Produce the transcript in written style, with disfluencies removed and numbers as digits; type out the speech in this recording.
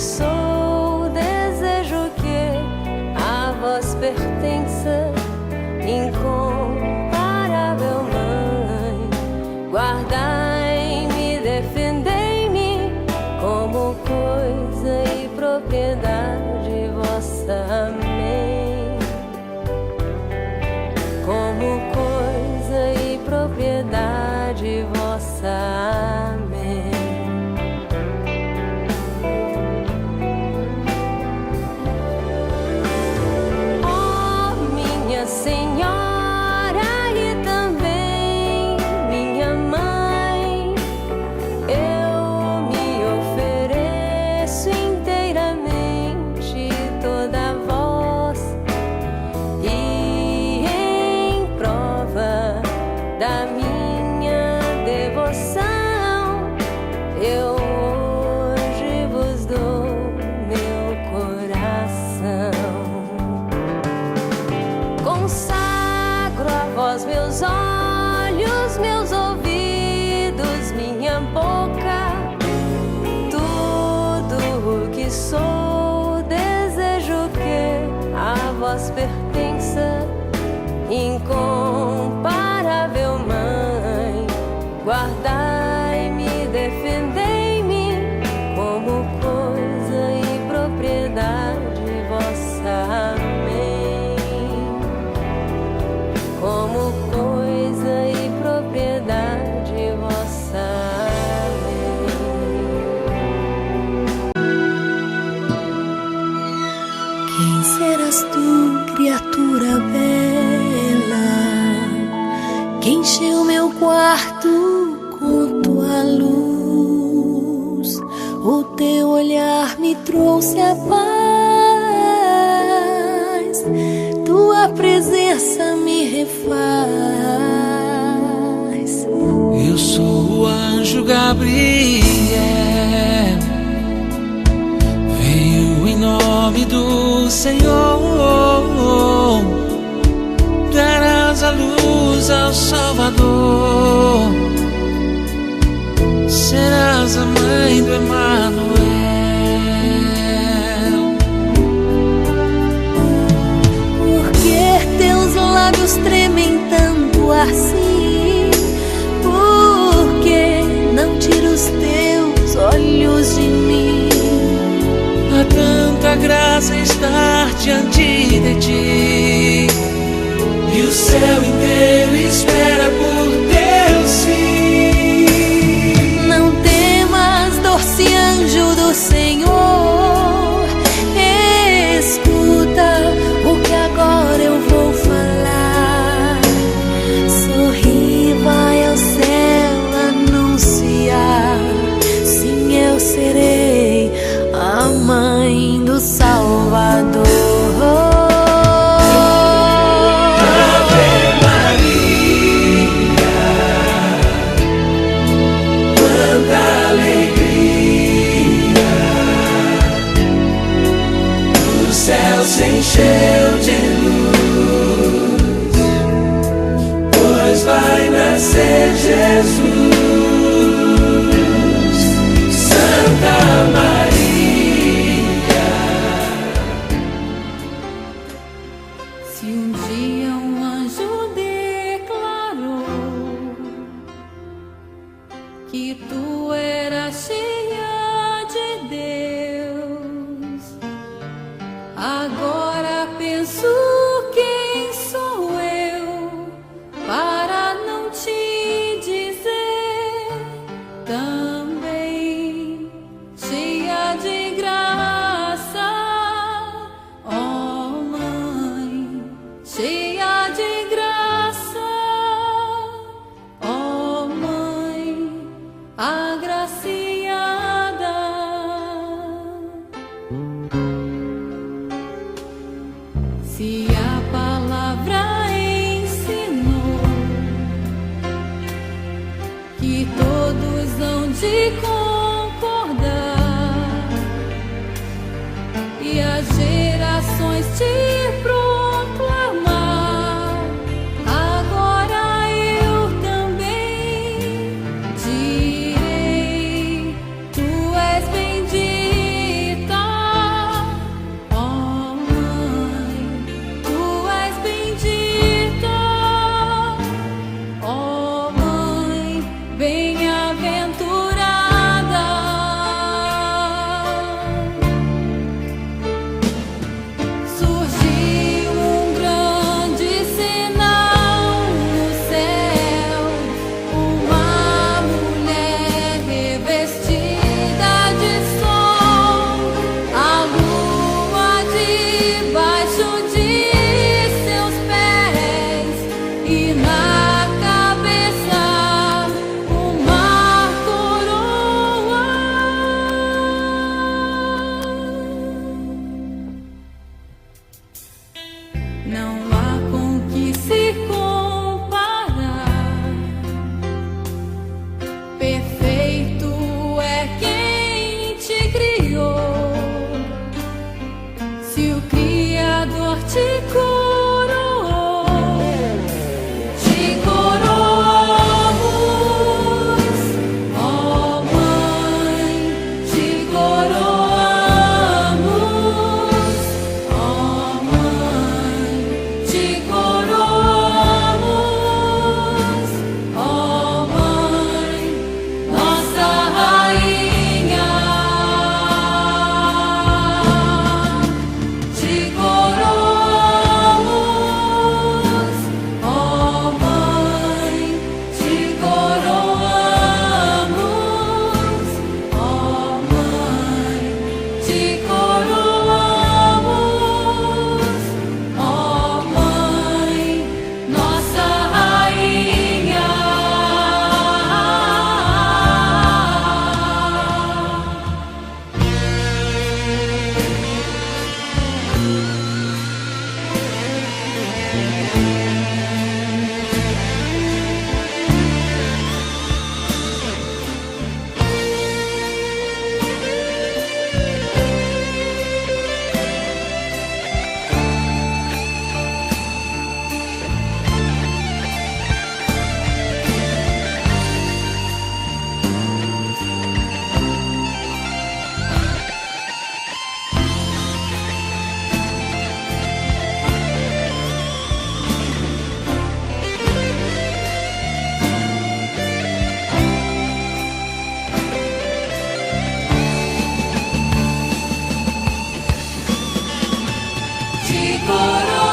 sou, desejo que a vós pertença, incomparável Mãe. Guardai-me, defendei-me como coisa e propriedade vossa. Amém. Como coisa e propriedade vossa. Amém. Senhora e também minha mãe, eu me ofereço inteiramente toda a vós, e em prova da minha devoção eu hoje vos dou meu coração. Consagro a vós meus olhos, meus ouvidos, minha boca, tudo o que sou, desejo que a vós pertença, incomparável Mãe. Guardai-me, defendei-me como coisa e propriedade vossa. Como coisa e propriedade vossa. Quem serás tu, criatura bela, que encheu meu quarto com tua luz? O teu olhar me trouxe a paz, tua presença me refaz. Eu sou o anjo Gabriel, venho em nome do Senhor. Darás a luz ao Salvador, serás a mãe do Emanuel. Lábios tremem tanto assim, porque não tira os teus olhos de mim? Há tanta graça em estar diante de ti, e o céu inteiro espera por teu sim. Não temas, doce anjo do Senhor, escuta o que agora eu vou falar. Vai ao céu anunciar, sim, eu serei a mãe do Salvador. Ave Maria, quanta alegria, o céu se encheu de luz, pois vai nascer Jesus. Santa Maria. Se um dia um anjo declarou que tu eras cheia de Deus, agora penso quem sou eu para não te dizer também cheia de graça, ó Mãe, cheia de graça, ó Mãe agraciada. Se a palavra que todos hão de concordar, e as gerações te proclamar, agora eu também direi: tu és bendita, não há com que se comparar. Perfeito é quem te criou. Se o Criador te coroou, te coroamos, ó Mãe, te coroamos, ó Mãe, te coroamos, ó Mãe, nossa Rainha. Te coroamos, ó Mãe, te coroamos, ó Mãe, te coroamos, ó Mãe, nossa Rainha. Te coroamos.